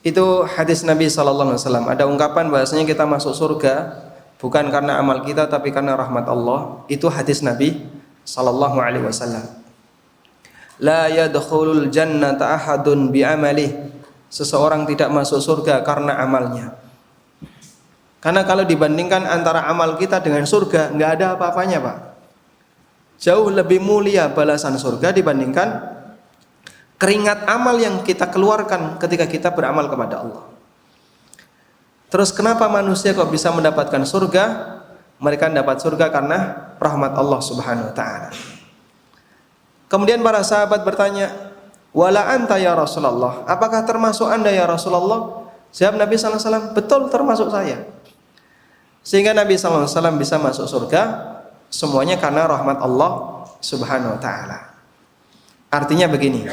Itu hadis Nabi sallallahu alaihi wasallam. Ada ungkapan bahasanya kita masuk surga bukan karena amal kita tapi karena rahmat Allah. Itu hadis Nabi sallallahu alaihi wasallam. La yadkhulul jannata ahadun bi'amalihi. Seseorang tidak masuk surga karena amalnya. Karena kalau dibandingkan antara amal kita dengan surga, nggak ada apa-apanya, Pak. Jauh lebih mulia balasan surga dibandingkan keringat amal yang kita keluarkan ketika kita beramal kepada Allah. Terus kenapa manusia kok bisa mendapatkan surga? Mereka dapat surga karena rahmat Allah Subhanahu wa taala. Kemudian para sahabat bertanya, "Wala anta ya Rasulullah? Apakah termasuk Anda ya Rasulullah?" Jawab Nabi sallallahu alaihi wasallam, "Betul, termasuk saya." Sehingga Nabi sallallahu alaihi wasallam bisa masuk surga semuanya karena rahmat Allah Subhanahu wa taala. Artinya begini.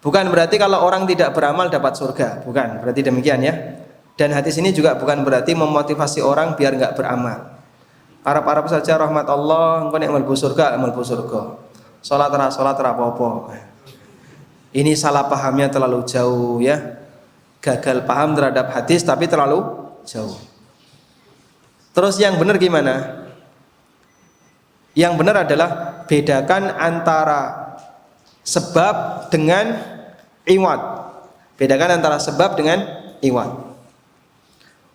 Bukan berarti kalau orang tidak beramal dapat surga, bukan berarti demikian ya. Dan hadis ini juga bukan berarti memotivasi orang biar enggak beramal. Arab-arab saja rahmat Allah, engko nek mlebu surga, mlebu surga. Salat apa-apa. Ini salah pahamnya terlalu jauh ya. Gagal paham terhadap hadis tapi terlalu jauh. Terus yang benar gimana? Yang benar adalah bedakan antara sebab dengan iwad. Bedakan antara sebab dengan iwad.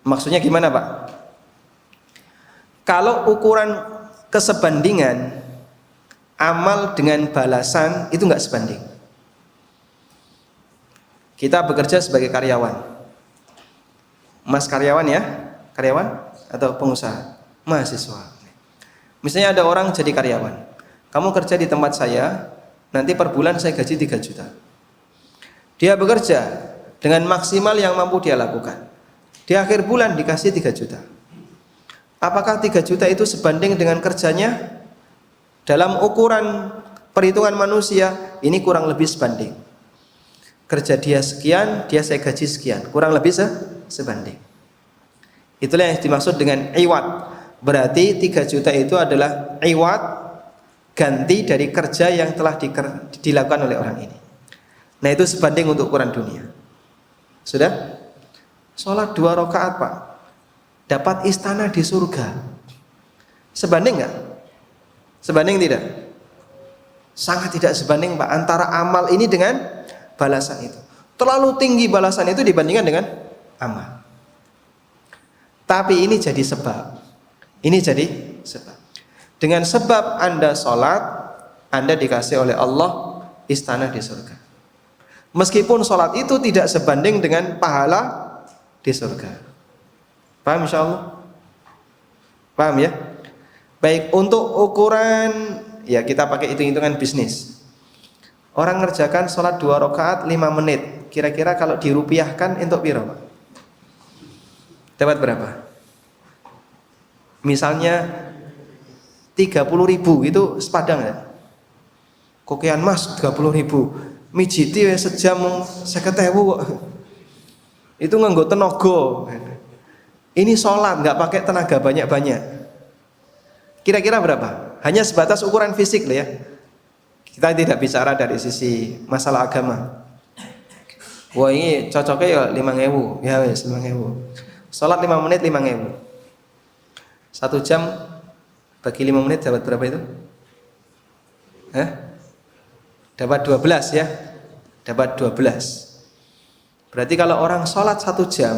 Maksudnya gimana, Pak? Kalau ukuran kesebandingan amal dengan balasan itu enggak sebanding. Kita bekerja sebagai karyawan. Mas karyawan ya? Karyawan atau pengusaha? Mahasiswa. Misalnya ada orang jadi karyawan. Kamu kerja di tempat saya, nanti per bulan saya gaji 3 juta. Dia bekerja dengan maksimal yang mampu dia lakukan. Di akhir bulan dikasih 3 juta. Apakah 3 juta itu sebanding dengan kerjanya? Dalam ukuran perhitungan manusia, ini kurang lebih sebanding. Kerja dia sekian, dia saya gaji sekian. Kurang lebih sebanding. Itulah yang dimaksud dengan iwad. Berarti 3 juta itu adalah iwad, ganti dari kerja yang telah dilakukan oleh orang ini. Nah itu sebanding untuk ukuran dunia. Sudah? Sholat 2 rakaat, Pak, dapat istana di surga. Sebanding nggak? Sebanding tidak? Sangat tidak sebanding, Pak, antara amal ini dengan balasan itu. Terlalu tinggi balasan itu dibandingkan dengan amal. Tapi ini jadi sebab. Ini jadi sebab. Dengan sebab Anda sholat, Anda dikasih oleh Allah istana di surga. Meskipun sholat itu tidak sebanding dengan pahala di surga. Paham insyaallah? Paham ya? Baik, untuk ukuran ya kita pakai hitung-hitungan bisnis. Orang ngerjakan sholat 2 rakaat 5 menit. Kira-kira kalau dirupiahkan untuk piro, Pak? Dapat berapa? Misalnya 30.000 itu sepadang ya? Kokean Mas 30.000. Mijiti sejam 50.000 kok. Itu nganggo tenaga. Ini sholat nggak pakai tenaga banyak-banyak. Kira-kira berapa? Hanya sebatas ukuran fisik loh ya. Kita tidak bicara dari sisi masalah agama. Wah ini cocoknya ya 5.000. Ya wes 5.000. Sholat 5 menit 5.000. 1 jam bagi 5 menit dapat berapa itu? Dapat 12 ya. Dapat 12. Berarti kalau orang sholat 1 jam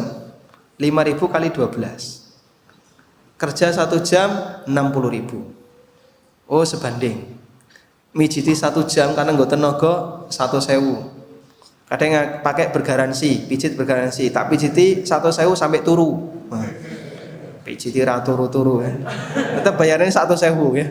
5.000 kali 12. Kerja 1 jam 60.000. Oh sebanding. Mijiti 1 jam karena nggak tenaga 1.000. Kadang pakai bergaransi, pijit bergaransi. Tak pijiti 1.000 sampai turu. Pijiti ra turu-turu ya. Tetap bayarnya 1.000 ya.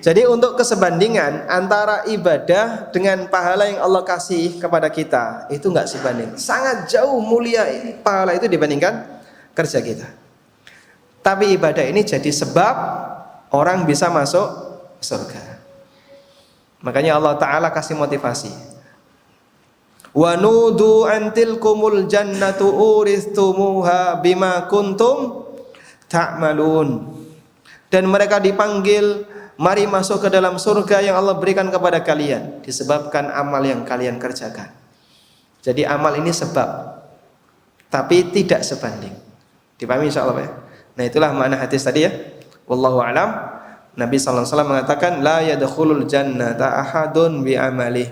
Jadi untuk kesebandingan antara ibadah dengan pahala yang Allah kasih kepada kita itu enggak sebanding. Sangat jauh mulia pahala itu dibandingkan kerja kita. Tapi ibadah ini jadi sebab orang bisa masuk surga. Makanya Allah Ta'ala kasih motivasi. Wa nudu antilkumul jannatu uristumuha bima kuntum ta'malun. Dan mereka dipanggil Mari masuk ke dalam surga yang Allah berikan kepada kalian disebabkan amal yang kalian kerjakan. Jadi amal ini sebab, tapi tidak sebanding. Dipahami insyaallah ya. Nah, itulah makna hadis tadi ya. Wallahu alam. Nabi sallallahu alaihi wasallam mengatakan la yadkhulul jannata ahadun bi amalih.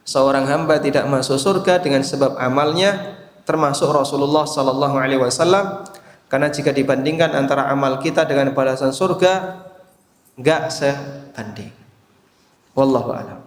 Seorang hamba tidak masuk surga dengan sebab amalnya, termasuk Rasulullah sallallahu alaihi wasallam, karena jika dibandingkan antara amal kita dengan balasan surga enggak sebanding. Wallahu a'lam.